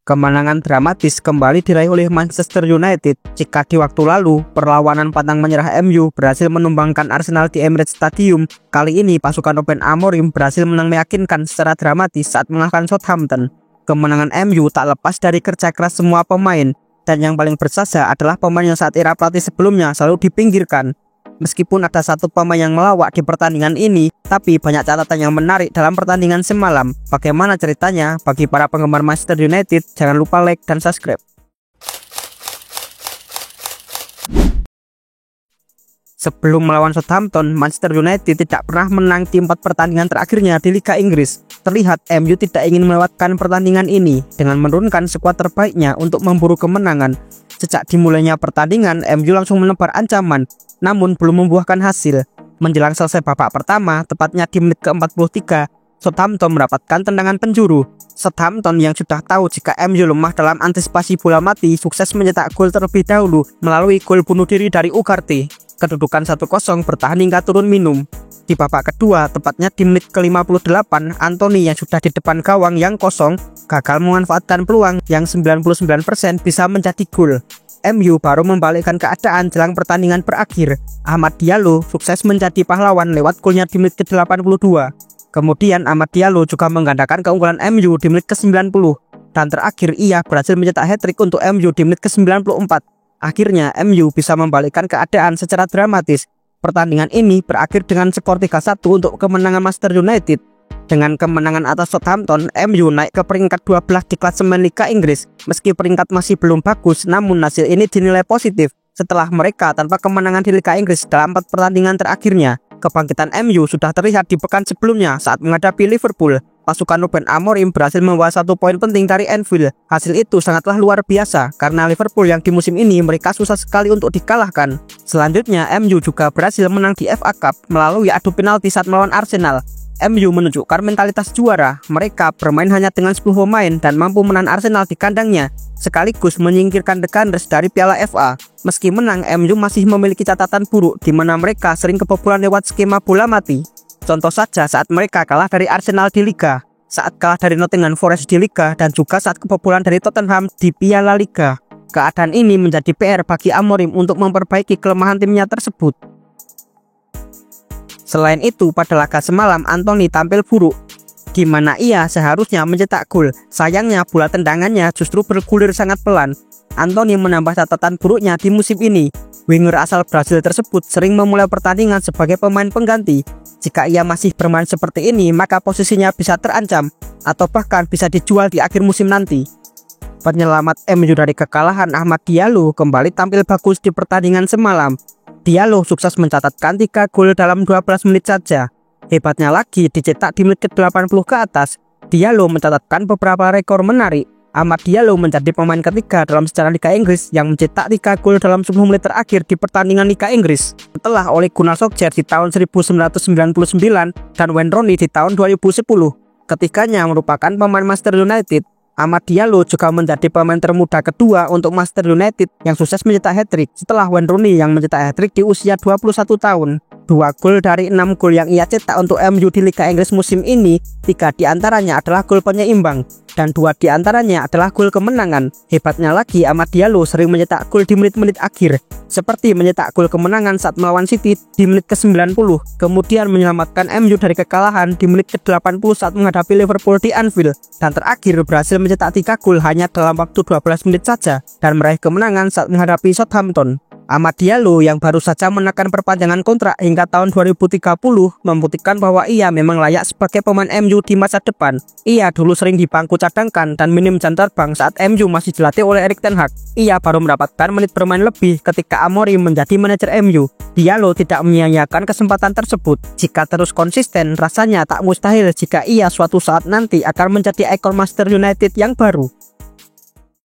Kemenangan dramatis kembali diraih oleh Manchester United jika di waktu lalu perlawanan pantang menyerah MU berhasil menumbangkan Arsenal di Emirates Stadium. Kali ini pasukan Ruben Amorim berhasil menang meyakinkan secara dramatis saat mengalahkan Southampton. Kemenangan MU tak lepas dari kerja keras semua pemain, dan yang paling berjasa adalah pemain yang saat era pelatih sebelumnya selalu dipinggirkan. Meskipun ada satu pemain yang melawak di pertandingan ini, tapi banyak catatan yang menarik dalam pertandingan semalam. Bagaimana ceritanya? Bagi para penggemar Manchester United, jangan lupa like dan subscribe. Sebelum melawan Southampton, Manchester United tidak pernah menang di 4 pertandingan terakhirnya di Liga Inggris. Terlihat MU tidak ingin melewatkan pertandingan ini dengan menurunkan skuad terbaiknya untuk memburu kemenangan. Sejak dimulainya pertandingan, MU langsung menebar ancaman, namun belum membuahkan hasil. Menjelang selesai babak pertama, tepatnya di menit ke-43, Southampton mendapatkan tendangan penjuru. Southampton yang sudah tahu jika MU lemah dalam antisipasi bola mati, sukses mencetak gol terlebih dahulu melalui gol bunuh diri dari Ugarte. Kedudukan 1-0 bertahan hingga turun minum. Di babak kedua, tepatnya di menit ke-58, Anthony yang sudah di depan gawang yang kosong gagal memanfaatkan peluang yang 99% bisa menjadi gol. MU baru membalikkan keadaan jelang pertandingan berakhir. Ahmad Diallo sukses menjadi pahlawan lewat golnya di menit ke-82. Kemudian Ahmad Diallo juga menggandakan keunggulan MU di menit ke-90. Dan terakhir ia berhasil mencetak hat-trick untuk MU di menit ke-94. Akhirnya MU bisa membalikkan keadaan secara dramatis. Pertandingan ini berakhir dengan skor 3-1 untuk kemenangan Manchester United. Dengan kemenangan atas Southampton, MU naik ke peringkat 12 di klasemen Liga Inggris. Meski peringkat masih belum bagus, namun hasil ini dinilai positif setelah mereka tanpa kemenangan di Liga Inggris dalam 4 pertandingan terakhirnya. Kebangkitan MU sudah terlihat di pekan sebelumnya saat menghadapi Liverpool. Pasukan Ruben Amorim berhasil membawa 1 poin penting dari Anfield. Hasil itu sangatlah luar biasa karena Liverpool yang di musim ini mereka susah sekali untuk dikalahkan. Selanjutnya MU juga berhasil menang di FA Cup melalui adu penalti saat melawan Arsenal. MU menunjukkan mentalitas juara. Mereka bermain hanya dengan 10 pemain dan mampu menahan Arsenal di kandangnya, sekaligus menyingkirkan The Gunners dari Piala FA. Meski menang, MU masih memiliki catatan buruk di mana mereka sering kebobolan lewat skema bola mati. Contoh saja saat mereka kalah dari Arsenal di Liga, saat kalah dari Nottingham Forest di Liga, dan juga saat kebobolan dari Tottenham di Piala Liga. Keadaan ini menjadi PR bagi Amorim untuk memperbaiki kelemahan timnya tersebut. Selain itu, pada laga semalam Anthony tampil buruk, di mana ia seharusnya mencetak gol. Sayangnya bola tendangannya justru bergulir sangat pelan. Anthony menambah catatan buruknya di musim ini. Winger asal Brasil tersebut sering memulai pertandingan sebagai pemain pengganti. Jika ia masih bermain seperti ini, maka posisinya bisa terancam atau bahkan bisa dijual di akhir musim nanti. Penyelamat MU dari kekalahan, Ahmad Diallo kembali tampil bagus di pertandingan semalam. Diallo sukses mencatatkan 3 gol dalam 12 menit saja. Hebatnya lagi, dicetak di menit ke-80 ke atas. Diallo mencatatkan beberapa rekor menarik. Ahmad Diallo menjadi pemain ketiga dalam sejarah Liga Inggris yang mencetak 3 gol dalam 10 menit terakhir di pertandingan Liga Inggris, setelah Ole Gunnar Solskjaer di tahun 1999 dan Wayne Rooney di tahun 2010. Ketiganya merupakan pemain Manchester United. Ahmad Diallo juga menjadi pemain termuda kedua untuk Manchester United yang sukses mencetak hat-trick setelah Wayne Rooney yang mencetak hat-trick di usia 21 tahun. 2 gol dari 6 gol yang ia cetak untuk MU di Liga Inggris musim ini, 3 diantaranya adalah gol penyeimbang dan 2 diantaranya adalah gol kemenangan. Hebatnya lagi, Ahmad Diallo sering mencetak gol di menit-menit akhir, seperti mencetak gol kemenangan saat melawan City di menit ke-90, kemudian menyelamatkan MU dari kekalahan di menit ke-80 saat menghadapi Liverpool di Anfield, dan terakhir berhasil mencetak 3 gol hanya dalam waktu 12 menit saja dan meraih kemenangan saat menghadapi Southampton. Ahmad Diallo yang baru saja menekan perpanjangan kontrak hingga tahun 2030 membuktikan bahwa ia memang layak sebagai pemain MU di masa depan. Ia dulu sering di bangku cadangkan dan minim jam terbang saat MU masih dilatih oleh Erik ten Hag. Ia baru mendapatkan menit bermain lebih ketika Amorim menjadi manajer MU. Diallo tidak menyia-nyiakan kesempatan tersebut. Jika terus konsisten, rasanya tak mustahil jika ia suatu saat nanti akan menjadi ikon Manchester United yang baru.